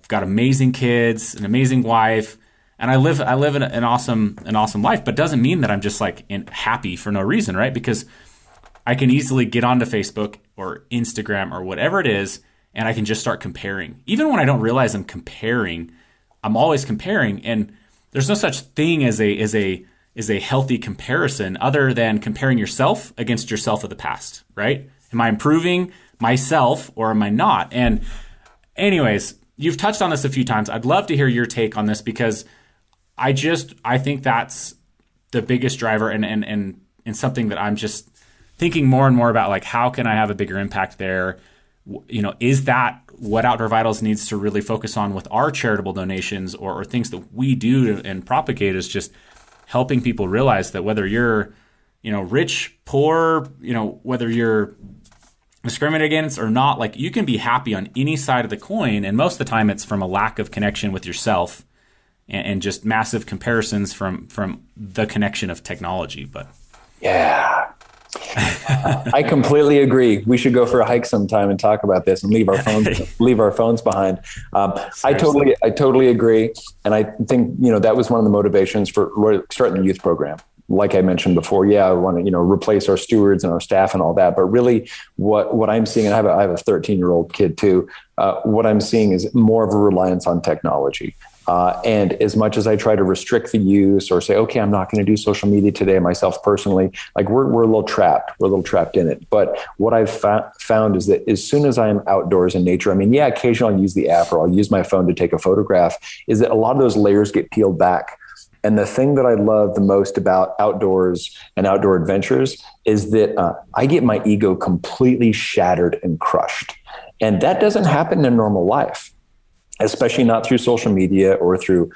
Got amazing kids, an amazing wife, and I live an awesome life. But doesn't mean that I'm just like happy for no reason, right? Because I can easily get onto Facebook or Instagram or whatever it is, and I can just start comparing. Even when I don't realize I'm comparing, I'm always comparing, and there's no such thing as a healthy comparison other than comparing yourself against yourself of the past, right? Am I improving myself or am I not? And anyways, you've touched on this a few times. I'd love to hear your take on this, because I think that's the biggest driver and something that I'm just thinking more and more about, like, how can I have a bigger impact there? Is that what Outdoor Vitals needs to really focus on with our charitable donations or things that we do and propagate, is just helping people realize that whether you're, rich, poor, whether you're discriminated against or not, like, you can be happy on any side of the coin. And most of the time it's from a lack of connection with yourself and just massive comparisons from the connection of technology. But yeah, I completely agree. We should go for a hike sometime and talk about this and leave our phones behind. I totally agree. And I think, that was one of the motivations for starting the youth program. Like I mentioned before, I want to, replace our stewards and our staff and all that. But really what I'm seeing, and I have a 13-year-old kid too. What I'm seeing is more of a reliance on technology. And as much as I try to restrict the use or say, okay, I'm not going to do social media today myself personally, like we're a little trapped. We're a little trapped in it. But what I've found is that as soon as I'm outdoors in nature, occasionally I'll use the app or I'll use my phone to take a photograph, is that a lot of those layers get peeled back. And the thing that I love the most about outdoors and outdoor adventures is that I get my ego completely shattered and crushed. And that doesn't happen in normal life, especially not through social media or through,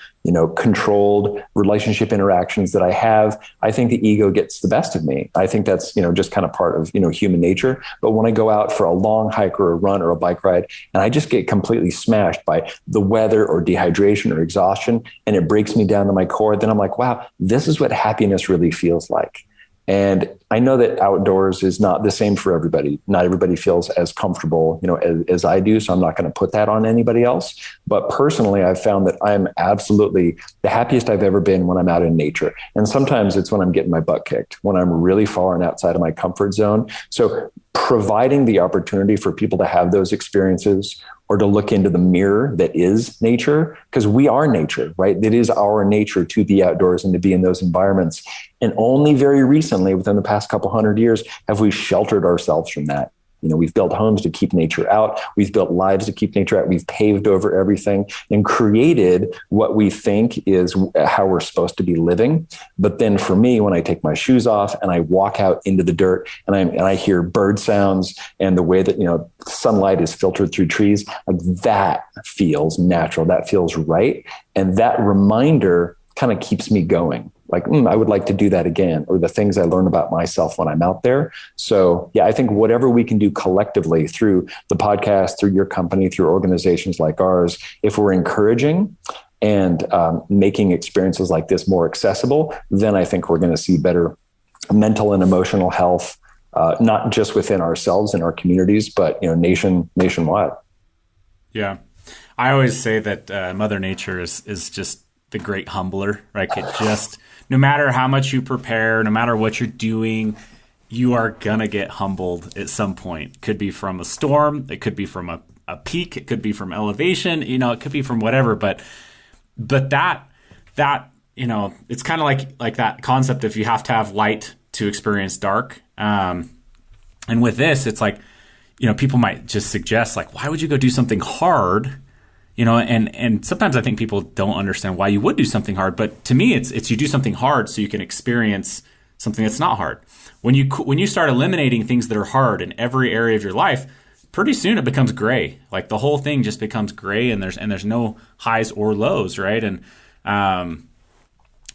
controlled relationship interactions that I have. I think the ego gets the best of me. I think that's, just kind of part of, human nature. But when I go out for a long hike or a run or a bike ride, and I just get completely smashed by the weather or dehydration or exhaustion, and it breaks me down to my core, then I'm like, wow, this is what happiness really feels like. And I know that outdoors is not the same for everybody. Not everybody feels as comfortable, as I do. So I'm not going to put that on anybody else. But personally, I've found that I'm absolutely the happiest I've ever been when I'm out in nature. And sometimes it's when I'm getting my butt kicked, when I'm really far and outside of my comfort zone. So providing the opportunity for people to have those experiences, or to look into the mirror that is nature, because we are nature, right? It is our nature to be outdoors and to be in those environments. And only very recently, within the past couple hundred years, have we sheltered ourselves from that. We've built homes to keep nature out. We've built lives to keep nature out. We've paved over everything and created what we think is how we're supposed to be living. But then for me, when I take my shoes off and I walk out into the dirt and I hear bird sounds and the way that, sunlight is filtered through trees, like that feels natural. That feels right. And that reminder kind of keeps me going. Like, I would like to do that again, or the things I learn about myself when I'm out there. So yeah, I think whatever we can do collectively through the podcast, through your company, through organizations like ours, if we're encouraging and making experiences like this more accessible, then I think we're going to see better mental and emotional health, not just within ourselves and our communities, but nationwide. Yeah. I always say that Mother Nature is just the great humbler, right? It just, no matter how much you prepare, no matter what you're doing, you are going to get humbled at some point. Could be from a storm. It could be from a peak. It could be from elevation. It could be from whatever. But that it's kind of like that concept of you have to have light to experience dark. And with this, it's like, people might just suggest, like, why would you go do something hard? And sometimes I think people don't understand why you would do something hard. But to me, it's you do something hard so you can experience something that's not hard. When you start eliminating things that are hard in every area of your life, pretty soon it becomes gray. Like the whole thing just becomes gray, and there's no highs or lows, right? And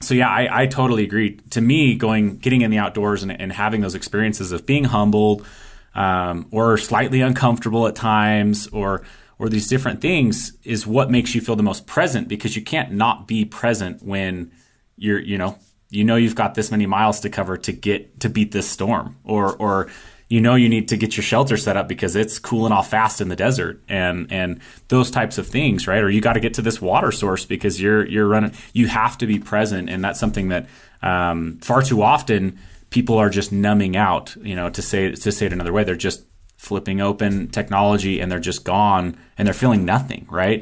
so yeah, I totally agree. To me, getting in the outdoors and having those experiences of being humbled, or slightly uncomfortable at times, or these different things is what makes you feel the most present, because you can't not be present when you've got this many miles to cover to beat this storm, or you need to get your shelter set up because it's cooling off fast in the desert, and those types of things, right? Or you got to get to this water source because you're running. You have to be present, and that's something that far too often people are just numbing out. To say it another way, they're just flipping open technology and they're just gone and they're feeling nothing, right?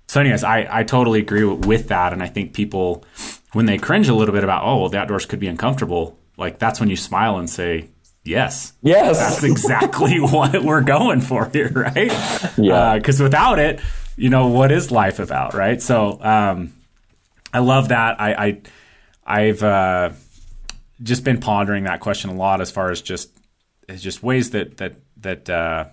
So anyways, I totally agree with that. And I think people, when they cringe a little bit about, oh, well, the outdoors could be uncomfortable, like that's when you smile and say, yes, that's exactly what we're going for here, right? Yeah. Because without it, what is life about, right? So I love that. I've just been pondering that question a lot as far as just ways that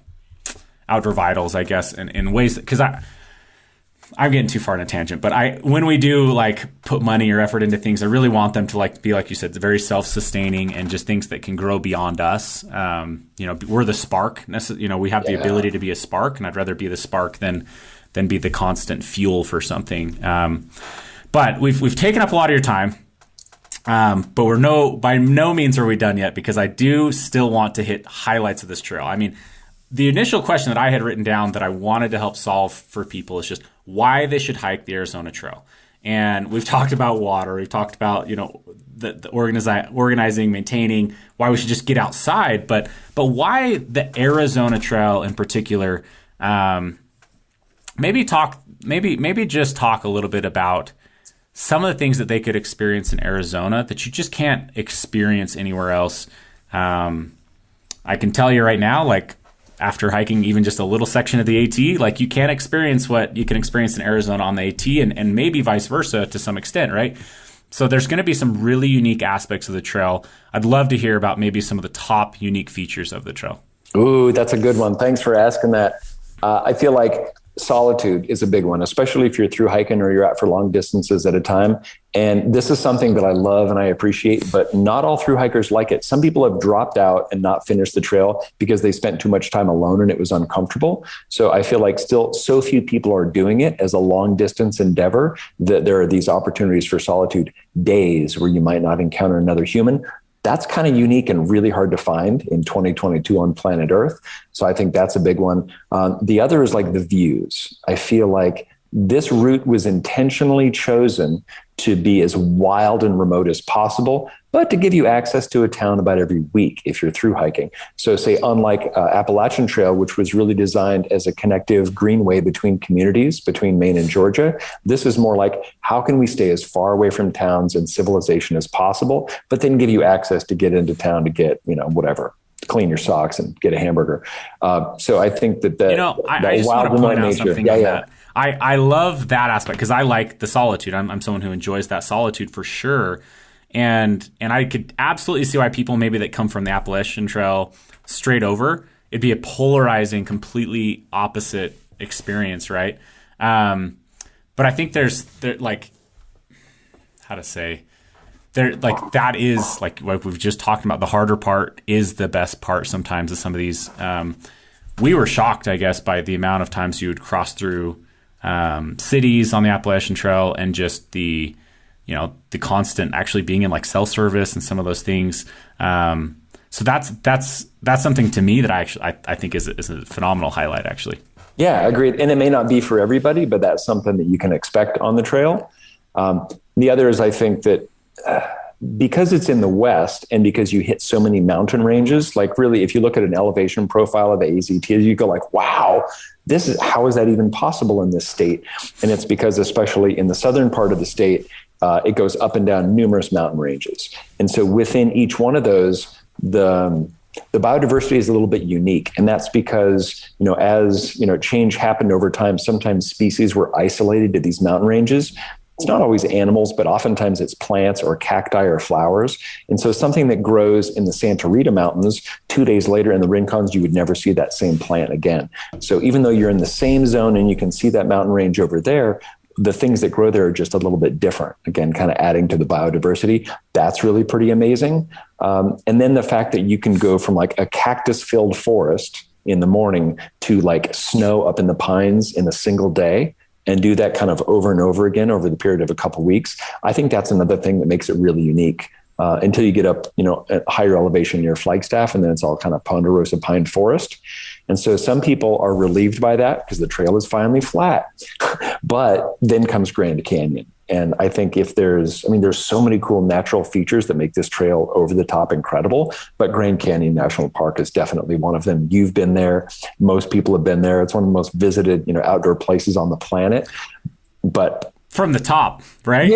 outdoor vitals, I guess, in ways because I'm getting too far in a tangent, but when we do like put money or effort into things, I really want them to be like you said, very self-sustaining and just things that can grow beyond us. We're the spark. We have the ability to be a spark, and I'd rather be the spark than be the constant fuel for something. But we've taken up a lot of your time. But by no means are we done yet, because I do still want to hit highlights of this trail. I mean, the initial question that I had written down that I wanted to help solve for people is just why they should hike the Arizona Trail. And we've talked about water. We've talked about, the organizing, maintaining, why we should just get outside. But why the Arizona Trail in particular? Maybe just talk a little bit about some of the things that they could experience in Arizona that you just can't experience anywhere else. I can tell you right now, after hiking even just a little section of the AT, you can't experience what you can experience in Arizona on the AT, and maybe vice versa to some extent, right? So there's going to be some really unique aspects of the trail. I'd love to hear about maybe some of the top unique features of the trail. Ooh, that's a good one. Thanks for asking that. I feel like Solitude is a big one, especially if you're through hiking or you're out for long distances at a time. And this is something that I love and I appreciate, but not all through hikers like it. Some people have dropped out and not finished the trail because they spent too much time alone and it was uncomfortable. So I feel like still so few people are doing it as a long distance endeavor that there are these opportunities for solitude days where you might not encounter another human. That's kind of unique and really hard to find in 2022 on planet Earth. So I think that's a big one. The other is like the views. I feel like this route was intentionally chosen to be as wild and remote as possible, but to give you access to a town about every week if you're through hiking. So say, unlike Appalachian Trail, which was really designed as a connective greenway between communities, between Maine and Georgia, this is more like, how can we stay as far away from towns and civilization as possible, but then give you access to get into town to get, whatever, clean your socks and get a hamburger. So I think that I just want to point out something on that. I love that aspect because I like the solitude. I'm someone who enjoys that solitude for sure. And I could absolutely see why people maybe that come from the Appalachian Trail straight over, it'd be a polarizing, completely opposite experience, right? But I think there's like, how to say, there, like that is like what we've just talked about. The harder part is the best part sometimes of some of these. We were shocked, I guess, by the amount of times you would cross through cities on the Appalachian Trail and just the constant actually being in like cell service and some of those things. So that's something to me that I think is a phenomenal highlight actually. Yeah, agreed. And it may not be for everybody, but that's something that you can expect on the trail. The other is I think that because it's in the West and because you hit so many mountain ranges, like really, if you look at an elevation profile of the AZT, you go like, wow, how is that even possible in this state? And it's because especially in the southern part of the state, it goes up and down numerous mountain ranges. And so within each one of those, the biodiversity is a little bit unique. And that's because, as change happened over time, sometimes species were isolated to these mountain ranges. It's not always animals, but oftentimes it's plants or cacti or flowers. And so something that grows in the Santa Rita Mountains, 2 days later in the Rincons, you would never see that same plant again. So even though you're in the same zone and you can see that mountain range over there, the things that grow there are just a little bit different. Again, kind of adding to the biodiversity. That's really pretty amazing. And then the fact that you can go from like a cactus-filled forest in the morning to like snow up in the pines in a single day, and do that kind of over and over again over the period of a couple of weeks. I think that's another thing that makes it really unique until you get up, at higher elevation near Flagstaff, and then it's all kind of ponderosa pine forest. And so some people are relieved by that because the trail is finally flat, but then comes Grand Canyon. And I think there's so many cool natural features that make this trail over the top incredible, but Grand Canyon National Park is definitely one of them. You've been there. Most people have been there. It's one of the most visited, outdoor places on the planet, but from the top, right?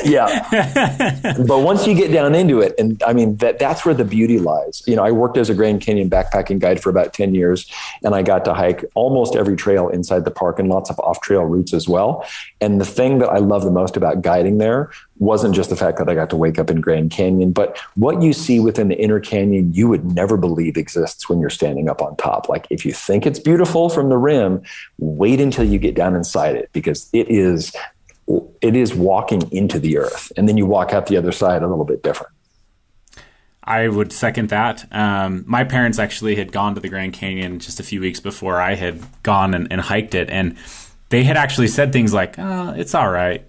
Yeah. But once you get down into it, and that's where the beauty lies. I worked as a Grand Canyon backpacking guide for about 10 years, and I got to hike almost every trail inside the park and lots of off-trail routes as well. And the thing that I love the most about guiding there wasn't just the fact that I got to wake up in Grand Canyon, but what you see within the inner canyon, you would never believe exists when you're standing up on top. Like if you think it's beautiful from the rim, wait until you get down inside it, because it is walking into the earth, and then you walk out the other side a little bit different. I would second that. My parents actually had gone to the Grand Canyon just a few weeks before I had gone and hiked it, and they had actually said things like, "Oh, it's all right,"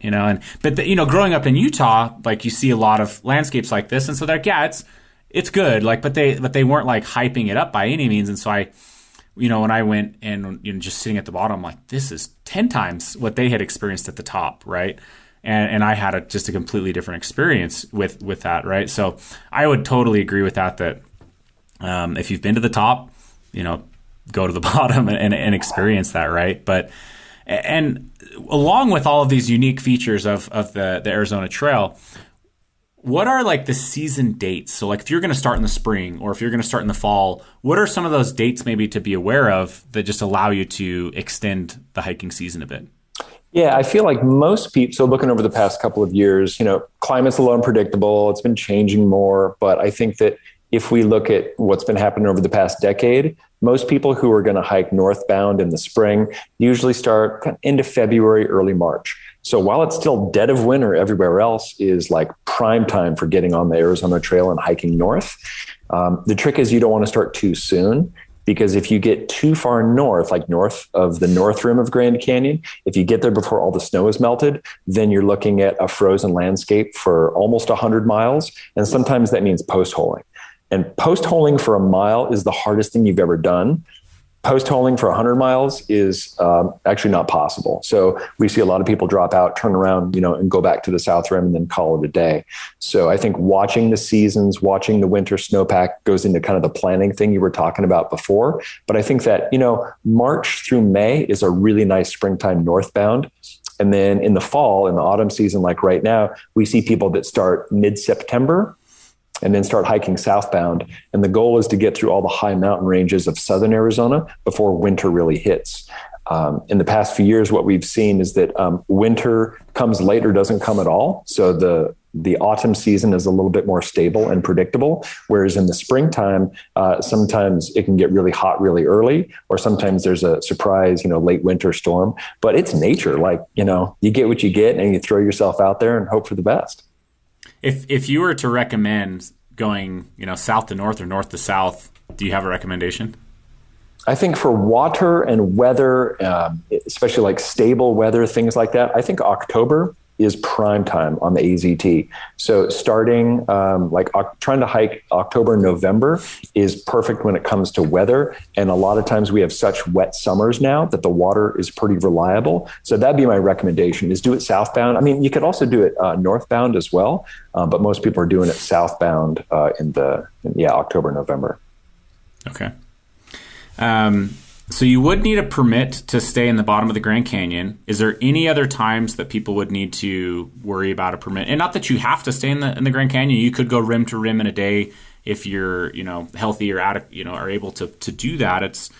but growing up in Utah, like you see a lot of landscapes like this, and so they're like, yeah, it's good, like, but they weren't like hyping it up by any means, and so when I went and just sitting at the bottom, I'm like, this is 10 times what they had experienced at the top, right? And I had just a completely different experience with that, right? So I would totally agree with that if you've been to the top, go to the bottom and experience that, right? But and along with all of these unique features of the Arizona Trail, what are like the season dates? So like if you're going to start in the spring or if you're going to start in the fall, what are some of those dates maybe to be aware of that just allow you to extend the hiking season a bit? Yeah, I feel like most people, so looking over the past couple of years, climate's a little unpredictable. It's been changing more, but I think that if we look at what's been happening over the past decade, most people who are going to hike northbound in the spring usually start kind of into February, early March. So while it's still dead of winter, everywhere else is like prime time for getting on the Arizona Trail and hiking north. The trick is you don't want to start too soon, because if you get too far north, like north of the north rim of Grand Canyon, if you get there before all the snow is melted, then you're looking at a frozen landscape for almost 100 miles. And sometimes that means post-holing. And post-holing for a mile is the hardest thing you've ever done. Post-holing for 100 miles is actually not possible. So we see a lot of people drop out, turn around, and go back to the South Rim and then call it a day. So I think watching the seasons, watching the winter snowpack goes into kind of the planning thing you were talking about before. But I think that, March through May is a really nice springtime northbound. And then in the fall, in the autumn season, like right now, we see people that start mid-September and then start hiking southbound. And the goal is to get through all the high mountain ranges of southern Arizona before winter really hits. In the past few years, what we've seen is that winter comes late or doesn't come at all. So the autumn season is a little bit more stable and predictable, whereas in the springtime, sometimes it can get really hot really early, or sometimes there's a surprise, late winter storm. But it's nature. Like, you get what you get and you throw yourself out there and hope for the best. If you were to recommend going, south to north or north to south, do you have a recommendation? I think for water and weather, especially like stable weather, things like that, I think October is prime time on the AZT. So starting trying to hike October, November is perfect when it comes to weather. And a lot of times we have such wet summers now that the water is pretty reliable. So that'd be my recommendation, is do it southbound. I mean, you could also do it northbound as well, but most people are doing it southbound in October, November. Okay. So you would need a permit to stay in the bottom of the Grand Canyon. Is there any other times that people would need to worry about a permit? And not that you have to stay in the Grand Canyon. You could go rim to rim in a day if you're, healthy or are able to do that. It's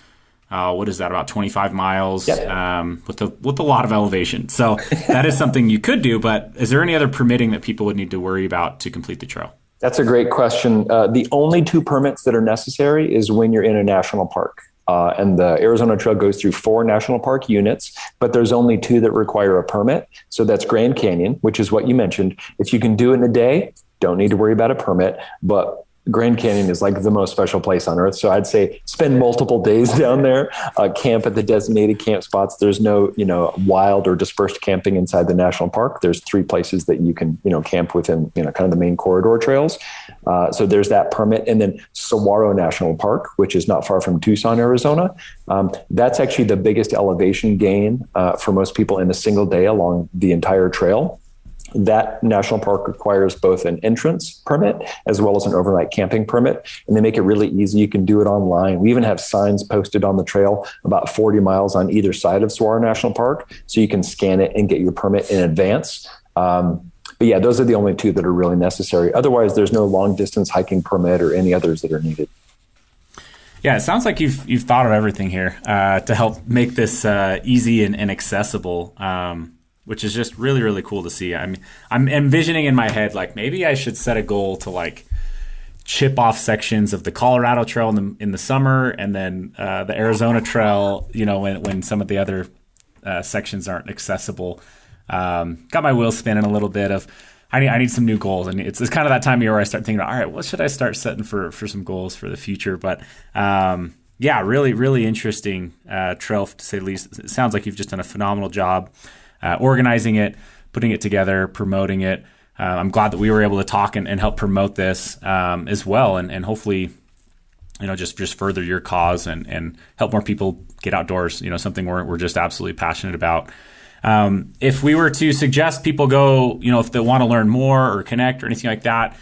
what is that, about 25 miles with a lot of elevation. So that is something you could do. But is there any other permitting that people would need to worry about to complete the trail? That's a great question. The only two permits that are necessary is when you're in a national park. And the Arizona Trail goes through 4 national park units, but there's only 2 that require a permit. So that's Grand Canyon, which is what you mentioned. If you can do it in a day, don't need to worry about a permit. But Grand Canyon is like the most special place on earth. So I'd say spend multiple days down there, camp at the designated camp spots. There's no, wild or dispersed camping inside the national park. There's 3 places that you can, camp within, kind of the main corridor trails. So there's that permit. And then Saguaro National Park, which is not far from Tucson, Arizona. That's actually the biggest elevation gain for most people in a single day along the entire trail. That national park requires both an entrance permit as well as an overnight camping permit, and they make it really easy. You can do it online. We even have signs posted on the trail about 40 miles on either side of Saguaro National Park, so you can scan it and get your permit in advance. But yeah, those are the only 2 that are really necessary. Otherwise, there's no long distance hiking permit or any others that are needed. Yeah, it sounds like you've thought of everything here to help make this easy and accessible. Which is just really, really cool to see. I mean, I'm envisioning in my head, like, maybe I should set a goal to like chip off sections of the Colorado Trail in the summer, and then the Arizona Trail, when some of the other sections aren't accessible. Got my wheels spinning a little bit of, I need some new goals. And it's kind of that time of year where I start thinking, all right, what should I start setting for some goals for the future? But yeah, really, really interesting trail, to say the least. It sounds like you've just done a phenomenal job organizing it, putting it together, promoting it. I'm glad that we were able to talk and help promote this as well, and hopefully, just further your cause and help more people get outdoors. Something we're just absolutely passionate about. If we were to suggest people go, if they want to learn more or connect or anything like that,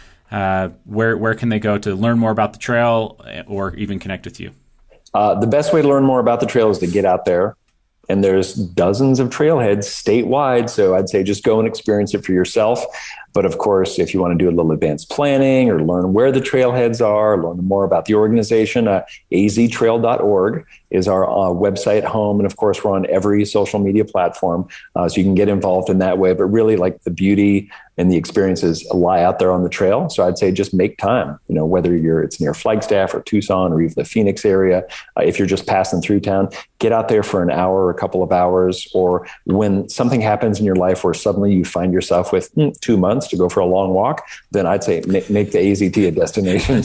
where can they go to learn more about the trail or even connect with you? The best way to learn more about the trail is to get out there. And there's dozens of trailheads statewide. So I'd say just go and experience it for yourself. But of course, if you want to do a little advanced planning or learn where the trailheads are, learn more about the organization, aztrail.org is our website home. And of course, we're on every social media platform. So you can get involved in that way. But really, like, the beauty and the experiences lie out there on the trail. So I'd say just make time, whether it's near Flagstaff or Tucson or even the Phoenix area. If you're just passing through town, get out there for an hour or a couple of hours. Or when something happens in your life where suddenly you find yourself with 2 months to go for a long walk, then I'd say make the AZT a destination.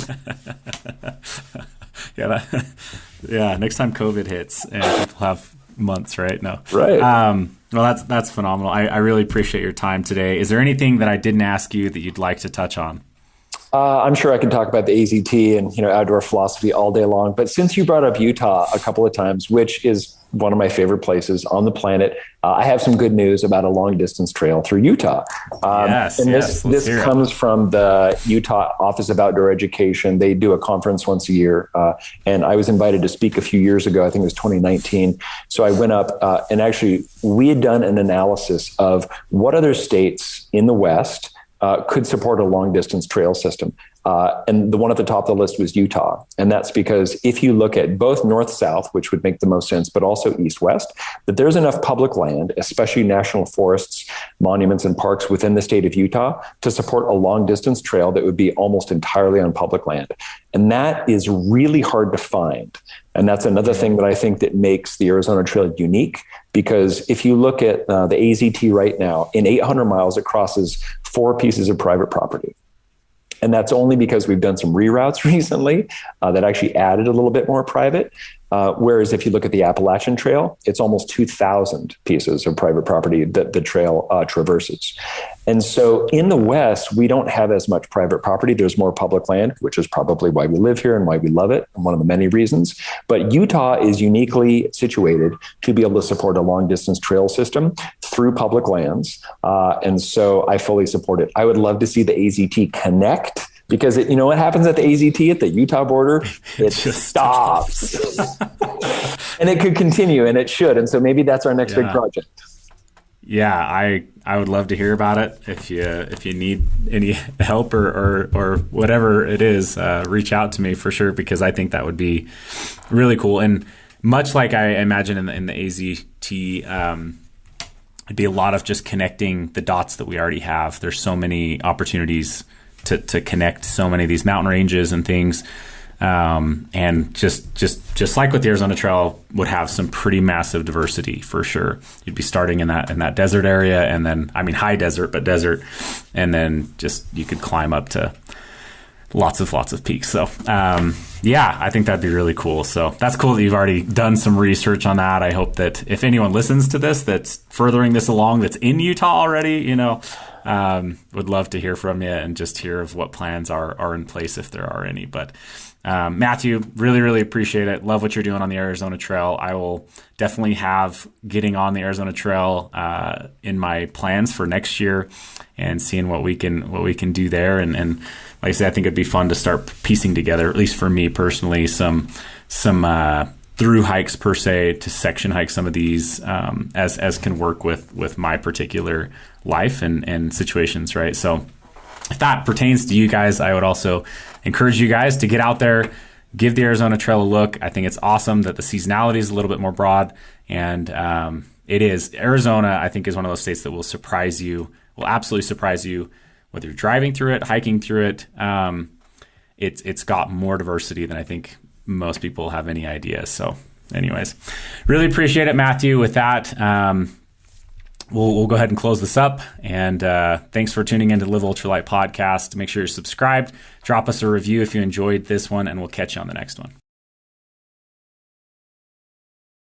Yeah, next time COVID hits and people have months, right? No. Right. Well, that's phenomenal. I really appreciate your time today. Is there anything that I didn't ask you that you'd like to touch on? I'm sure I can talk about the AZT and outdoor philosophy all day long. But since you brought up Utah a couple of times, which is one of my favorite places on the planet, I have some good news about a long distance trail through Utah. This comes from the Utah Office of Outdoor Education. They do a conference once a year, and I was invited to speak a few years ago. I think it was 2019. So I went up, and actually we had done an analysis of what other states in the West could support a long distance trail system. And the one at the top of the list was Utah. And that's because if you look at both north-south, which would make the most sense, but also east-west, that there's enough public land, especially national forests, monuments, and parks within the state of Utah to support a long distance trail that would be almost entirely on public land. And that is really hard to find. And that's another thing that I think that makes the Arizona Trail unique, because if you look at the AZT right now, in 800 miles, it crosses 4 pieces of private property. And that's only because we've done some reroutes recently that actually added a little bit more private. Whereas if you look at the Appalachian Trail, it's almost 2,000 pieces of private property that the trail traverses. And so in the West, we don't have as much private property. There's more public land, which is probably why we live here and why we love it, and one of the many reasons. But Utah is uniquely situated to be able to support a long distance trail system through public lands. And so I fully support it. I would love to see the AZT connect, because what happens at the AZT at the Utah border? It just stops. And it could continue, and it should. And so maybe that's our next big project. Yeah, I would love to hear about it. If you need any help or whatever it is, reach out to me for sure, because I think that would be really cool. And much like I imagine in the AZT, it'd be a lot of just connecting the dots that we already have. There's so many opportunities to connect so many of these mountain ranges and things. And just like with the Arizona Trail, would have some pretty massive diversity for sure. You'd be starting in that desert area, and then, high desert, but desert. And then just, you could climb up to lots of peaks. So, I think that'd be really cool. So that's cool that you've already done some research on that. I hope that if anyone listens to this, that's furthering this along, that's in Utah already, would love to hear from you and just hear of what plans are in place, if there are any. But Matthew, really, really appreciate it. Love what you're doing on the Arizona Trail. I will definitely have getting on the Arizona Trail in my plans for next year, and seeing what we can do there. And like I said, I think it'd be fun to start piecing together, at least for me personally, some through hikes per se, to section hike some of these as can work with my particular life and situations, right? So if that pertains to you guys, I would also encourage you guys to get out there, give the Arizona Trail a look. I think it's awesome that the seasonality is a little bit more broad, and it is. Arizona, I think, is one of those states that will absolutely surprise you, whether you're driving through it, hiking through it. It's got more diversity than I think most people have any idea. So anyways, really appreciate it, Matthew. With that, we'll go ahead and close this up. And thanks for tuning in to Live Ultralight Podcast. Make sure you're subscribed. Drop us a review if you enjoyed this one, and we'll catch you on the next one.